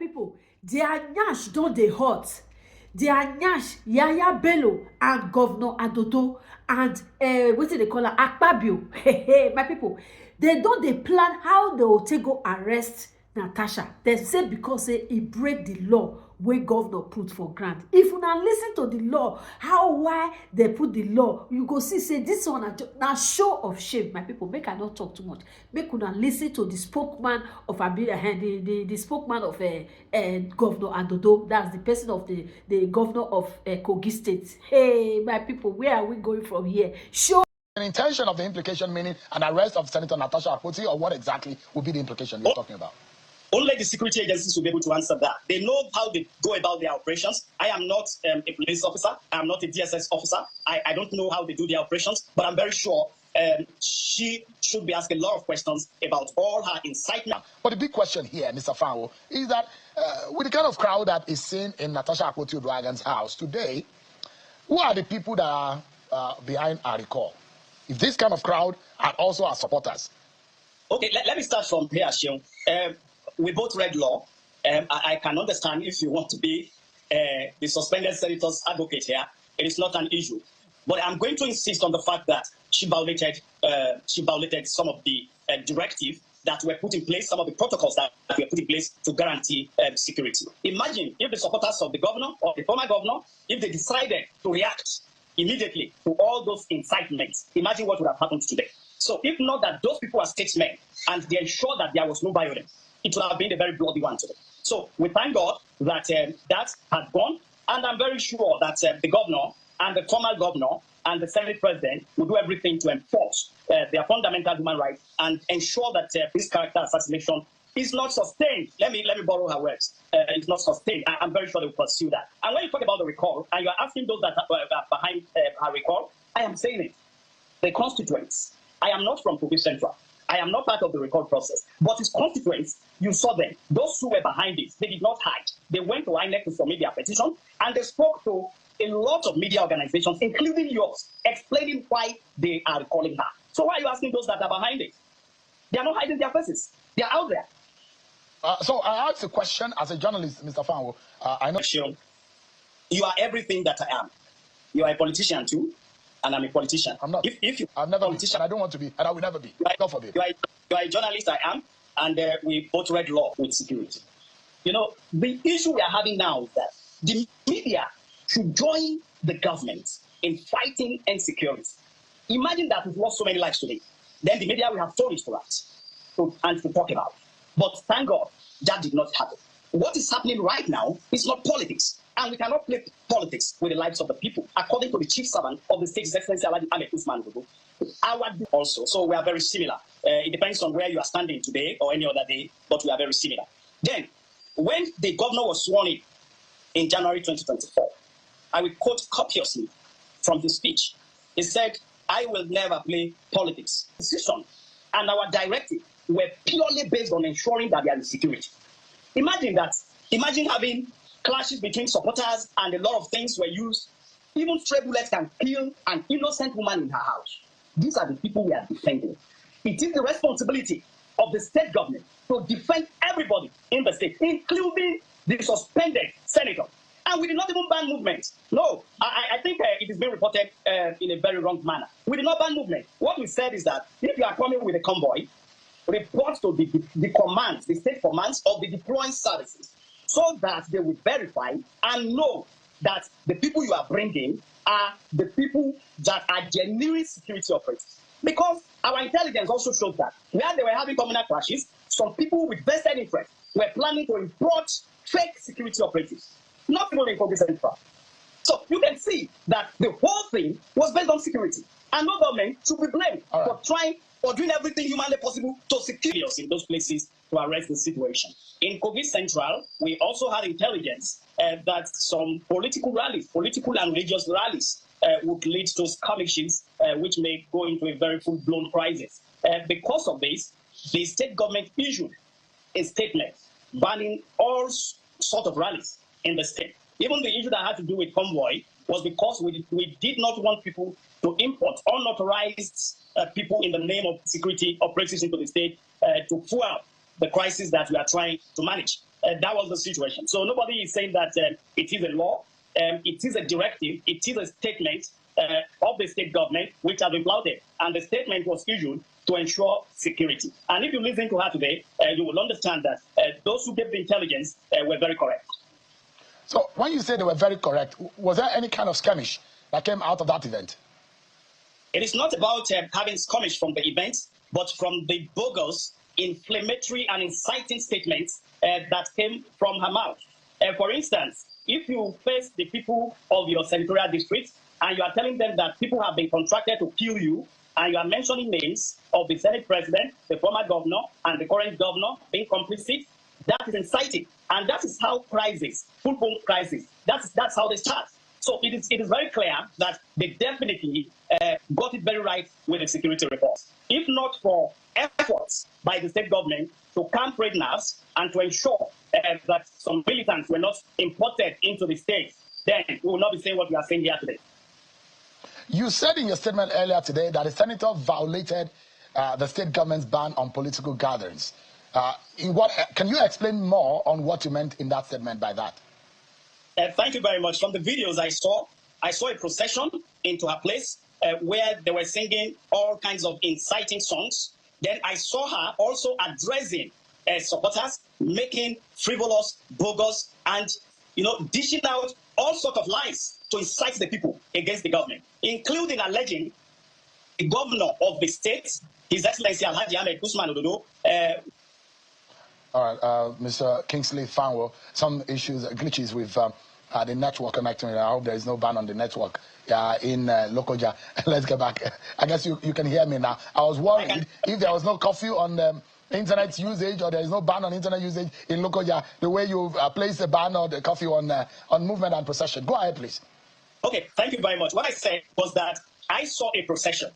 people, their nyash don dey hot. Their nyash Yaya Bello and Governor Adodo and wetin they call am Akpabio. My people, they don dey plan how they will take go arrest Natasha. They say because say e break the law wey governor put for ground. If una listen to the law, how why they put the law, you go see say this one na show of shame. My people, make I not talk too much. Make una listen to the spokesman of the spokesman of Governor Adodo. That's the person of the governor of Kogi State. Hey, my people, where are we going from here? Show an intention of the implication, meaning an arrest of Senator Natasha Akpoti, or what exactly would be the implication you're talking about? Only the security agencies will be able to answer that. They know how they go about their operations. I am not a police officer. I am not a DSS officer. I don't know how they do their operations, but I'm very sure she should be asked a lot of questions about all her incitement. But the big question here, Mr. Fanwo, is that with the kind of crowd that is seen in Natasha Akpoti-Oduaghan's house today, who are the people that are behind our recall? If this kind of crowd are also our supporters. Okay, let me start from here, Shion. We both read law. I can understand if you want to be the suspended senator's advocate here. It is not an issue. But I'm going to insist on the fact that she violated some of the directives that were put in place, some of the protocols that were put in place to guarantee security. Imagine if the supporters of the governor or the former governor, if they decided to react immediately to all those incitements, imagine what would have happened today. So if not that those people are statesmen and they ensure that there was no violence, it would have been a very bloody one today. So we thank God that that had gone, and I'm very sure that the governor and the former governor and the Senate president will do everything to enforce their fundamental human rights and ensure that this character assassination is not sustained. Let me borrow her words. It's not sustained. I'm very sure they will pursue that. And when you talk about the recall, and you are asking those that are behind her recall, I am saying it. The constituents. I am not from Kogi Central. I am not part of the recall process. But his constituents, you saw them. Those who were behind it, they did not hide. They went to INEC to submit their petition, and they spoke to a lot of media organizations, including yours, explaining why they are recalling her. So why are you asking those that are behind it? They are not hiding their faces. They are out there. So I asked a question as a journalist, Mr. Fanwo. I know you are everything that I am. You are a politician too, and I'm a politician. I'm not. If you I've never been, and I don't want to be, and I will never be. God forbid. You are a journalist, I am, and we both read law with security. You know, the issue we are having now is that the media should join the government in fighting insecurity. Imagine that we've lost so many lives today. Then the media will have stories to write and to talk about. But thank God, that did not happen. What is happening right now is not politics. And we cannot play politics with the lives of the people. According to the chief servant of the state, His Excellency Alhaji Ahmed Usman Dodo, our also. So we are very similar. It depends on where you are standing today or any other day, but we are very similar. Then, when the governor was sworn in January 2024, I will quote copiously from his speech. He said, "I will never play politics." Decision and our directive were purely based on ensuring that there is security. Imagine that. Imagine having clashes between supporters and a lot of things were used. Even stray bullets can kill an innocent woman in her house. These are the people we are defending. It is the responsibility of the state government to defend everybody in the state, including the suspended senator. And we did not even ban movement. No, I think it is being reported in a very wrong manner. We did not ban movement. What we said is that if you are coming with a convoy, report to the commands, the state commands of the deploying services, so that they will verify and know that the people you are bringing are the people that are genuine security operatives. Because our intelligence also shows that where they were having communal clashes, some people with vested interest were planning to import fake security operatives, not even in Kogi Central. So you can see that the whole thing was based on security, and no government should be blamed for trying or doing everything humanly possible to secure us in those places to arrest the situation. In Kogi Central, we also had intelligence that some political and religious rallies would lead to skirmishes, which may go into a very full-blown crisis. Because of this, the state government issued a statement banning all sort of rallies in the state. Even the issue that had to do with convoy was because we did not want people to import unauthorized people in the name of security operatives into the state to fuel the crisis that we are trying to manage. That was the situation. So nobody is saying that it is a law. It is a directive. It is a statement of the state government which has been flouted. And the statement was issued to ensure security. And if you listen to her today, you will understand that those who gave the intelligence were very correct. So when you say they were very correct, was there any kind of skirmish that came out of that event? It is not about having skirmish from the event, but from the bogus, inflammatory and inciting statements that came from her mouth. For instance, if you face the people of your senatorial district and you are telling them that people have been contracted to kill you, and you are mentioning names of the Senate president, the former governor, and the current governor being complicit, that is inciting. And that is how crisis, full-blown crisis, that's how they start. So it is very clear that they definitely got it very right with the security reports. If not for efforts by the state government to calm prisoners and to ensure that some militants were not imported into the state, then we will not be saying what we are saying here today. You said in your statement earlier today that a senator violated the state government's ban on political gatherings. Can you explain more on what you meant in that statement by that? Thank you very much. From the videos I saw a procession into her place where they were singing all kinds of inciting songs. Then I saw her also addressing supporters, making frivolous, bogus, and dishing out all sorts of lies to incite the people against the government, including alleging the governor of the state, His Excellency Alhaji Ahmed Usman Ododo. All right, Mr. Kingsley Fanwo, some issues, glitches with the network connecting. I hope there is no ban on the network in Lokoja. Let's get back. I guess you can hear me now. I was worried if there was no curfew on internet usage, or there is no ban on internet usage in Lokoja, the way you placed the ban or the curfew on movement and procession. Go ahead, please. Okay, thank you very much. What I said was that I saw a procession.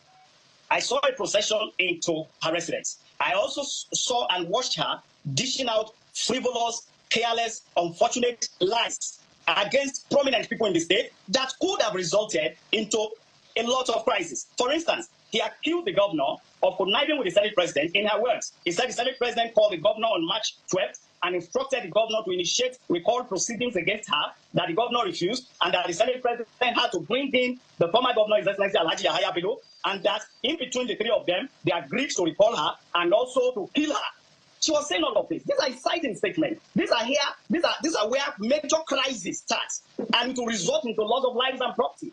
I saw a procession into her residence. I also saw and watched her dishing out frivolous, careless, unfortunate lies against prominent people in the state that could have resulted into a lot of crisis. For instance, he accused the governor of conniving with the Senate president. In her words, he said the Senate president called the governor on March 12th and instructed the governor to initiate recall proceedings against her, that the governor refused, and that the Senate president had to bring in the former governor, His Excellency Alhaji Yahaya Bello, and that in between the three of them, they agreed to recall her and also to kill her. She was saying all of this. These are inciting statements. These are where major crisis starts, and it will result into loss of lives and property.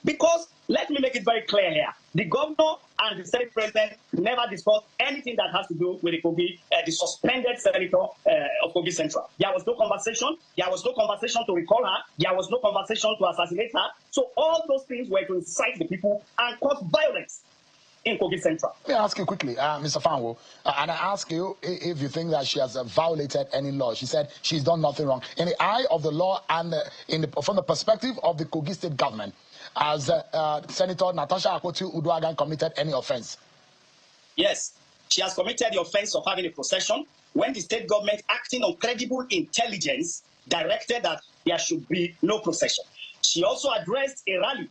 Because let me make it very clear here: the governor and the Senate president never discussed anything that has to do with the suspended senator of Kogi Central. There was no conversation. There was no conversation to recall her. There was no conversation to assassinate her. So all those things were to incite the people and cause violence in Kogi Central. Let me ask you quickly, Mr. Fanwo, and I ask you if you think that she has violated any law. She said she's done nothing wrong. In the eye of the law and from the perspective of the Kogi state government, has Senator Natasha Akpoti-Uduaghan committed any offense? Yes, she has committed the offense of having a procession when the state government, acting on credible intelligence, directed that there should be no procession. She also addressed a rally.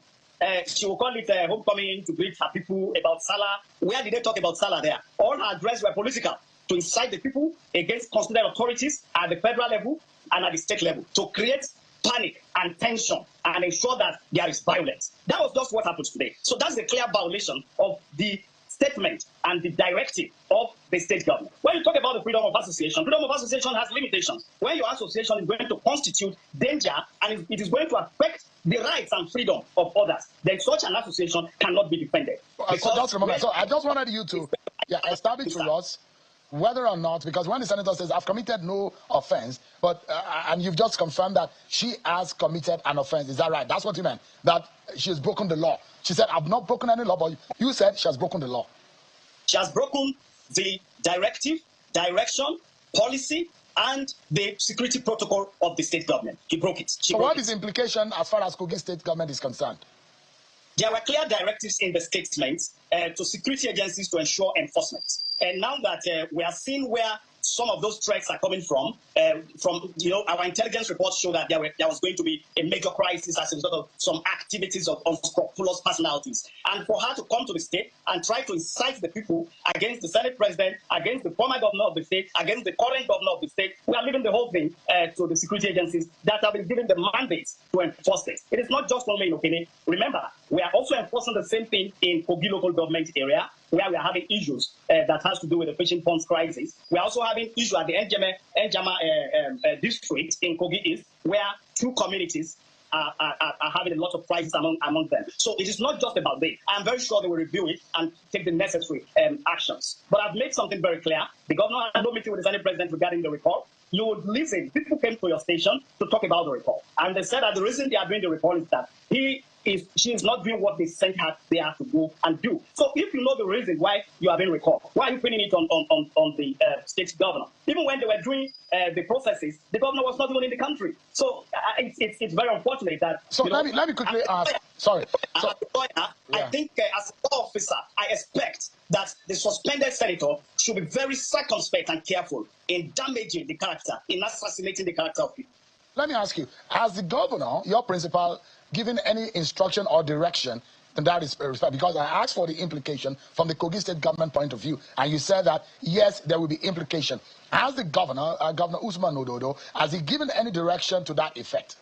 She will call it homecoming to greet her people about Salah. Where did they talk about Salah there? All her address were political, to incite the people against constituted authorities at the federal level and at the state level, to create panic and tension and ensure that there is violence. That was just what happened today. So that's a clear violation of the statement and the directive of the state government. When you talk about the freedom of association has limitations. When your association is going to constitute danger and it is going to affect the rights and freedom of others, then such an association cannot be defended. So I just wanted you to establish to us whether or not, because when the senator says, I've committed no offense, but and you've just confirmed that she has committed an offense. Is that right? That's what you meant, that she has broken the law. She said, I've not broken any law, but you said she has broken the law. She has broken the directive, direction, policy, and the security protocol of the state government. He broke it. So what is the implication as far as Kogi state government is concerned? There were clear directives in the statement to security agencies to ensure enforcement. And now that we are seeing where some of those threats are coming from our intelligence reports show that there was going to be a major crisis as a result of some activities of unscrupulous personalities. And for her to come to the state and try to incite the people against the Senate president, against the former governor of the state, against the current governor of the state, we are leaving the whole thing to the security agencies that have been given the mandate to enforce it. It is not just only in Okene. Remember, we are also enforcing the same thing in Kogi local government area, where we are having issues that has to do with the fishing ponds crisis. We are also having issue at the Njama district in Kogi East, where two communities are having a lot of crisis among them. So it is not just about this. I'm very sure they will review it and take the necessary actions. But I've made something very clear. The governor had no meeting with the Senate president regarding the report. You would listen. People came to your station to talk about the report. And they said that the reason they are doing the report is that she is not doing what they sent her there to go and do. So if you know the reason why you are being recalled, why are you pinning it on the state governor? Even when they were doing the processes, the governor was not even in the country. So it's very unfortunate that. So let me quickly ask. Sorry. So, as a lawyer, I think as a law officer, I expect that the suspended senator should be very circumspect and careful in damaging the character, in assassinating the character of people. let me ask you, has the governor, your principal, given any instruction or direction in that respect? Because I asked for the implication from the Kogi State government point of view, and you said that, yes, there will be implication. Has the governor, Governor Usman Ododo, has he given any direction to that effect?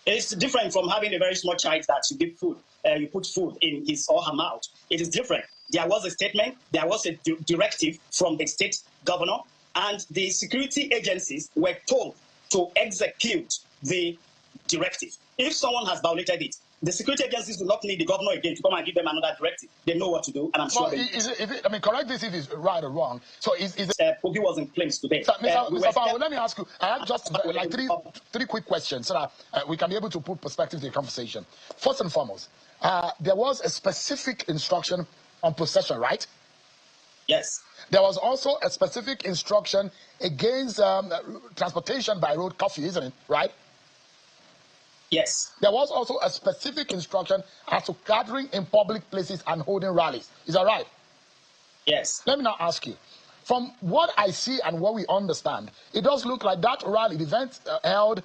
It's different from having a very small child that you give food, you put food in his or her mouth. It is different. There was a statement, there was a directive from the state governor, and the security agencies were told to execute the directive. If someone has violated it, the security agencies do not need the governor again to come and give them another directive. They know what to do, and I'm sure I mean, correct this if it's right or wrong. So Kogi was in claims today. Mr. Fowler, let me ask you, I have just like three quick questions so that we can be able to put perspective to the conversation. First and foremost, there was a specific instruction on possession, right? Yes. There was also a specific instruction against transportation by road curfew, isn't it? Right? Yes. There was also a specific instruction as to gathering in public places and holding rallies. Is that right? Yes. Let me now ask you. From what I see and what we understand, it does look like that rally, the event held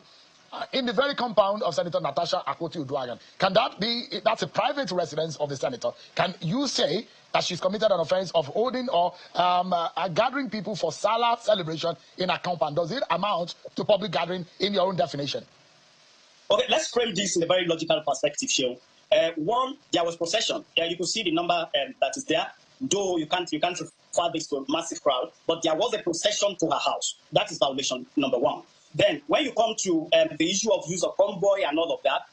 in the very compound of Senator Natasha Akpoti-Uduaghan. Can that be, that's a private residence of the senator, can you say that she's committed an offense of holding or gathering people for Salah celebration in a compound? Does it amount to public gathering in your own definition? Okay, let's frame this in a very logical perspective, Sheo. One, there was procession. You could see the number that is there, though you can't refer this to a massive crowd, but there was a procession to her house. That is violation number one. Then, when you come to the issue of use of convoy and all of that,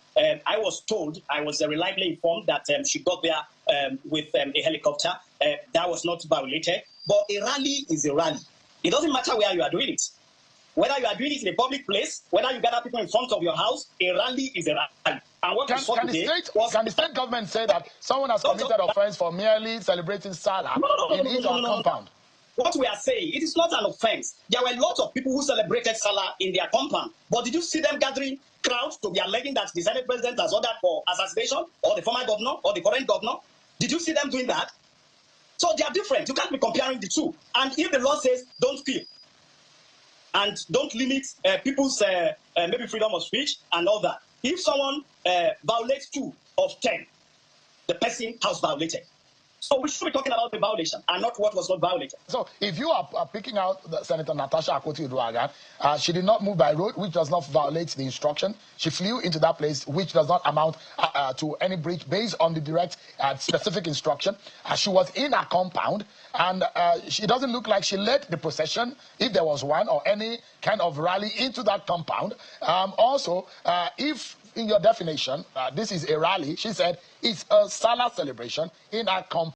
I was reliably informed that she got there with a helicopter. That was not violated. But a rally is a rally. It doesn't matter where you are doing it. Whether you are doing it in a public place, whether you gather people in front of your house, a rally is a rally. And what can the state government say that someone has committed offense for merely celebrating Salah in his own compound? What we are saying, it is not an offense. There were lots of people who celebrated Salah in their compound. But did you see them gathering crowds to be alleging that the Senate president has ordered for assassination, or the former governor, or the current governor? Did you see them doing that? So they are different. You can't be comparing the two. And if the law says don't kill, and don't limit people's maybe freedom of speech and all that. If someone violates 2 of 10, the person has violated. So we should be talking about the violation and not what was not violated. So if you are picking out Senator Natasha Akpoti-Uduaghan, she did not move by road, which does not violate the instruction. She flew into that place, which does not amount to any breach based on the direct specific instruction. She was in a compound, and she doesn't look like she led the procession, if there was one, or any kind of rally into that compound. Also, if in your definition, this is a rally, she said it's a Salah celebration in a compound.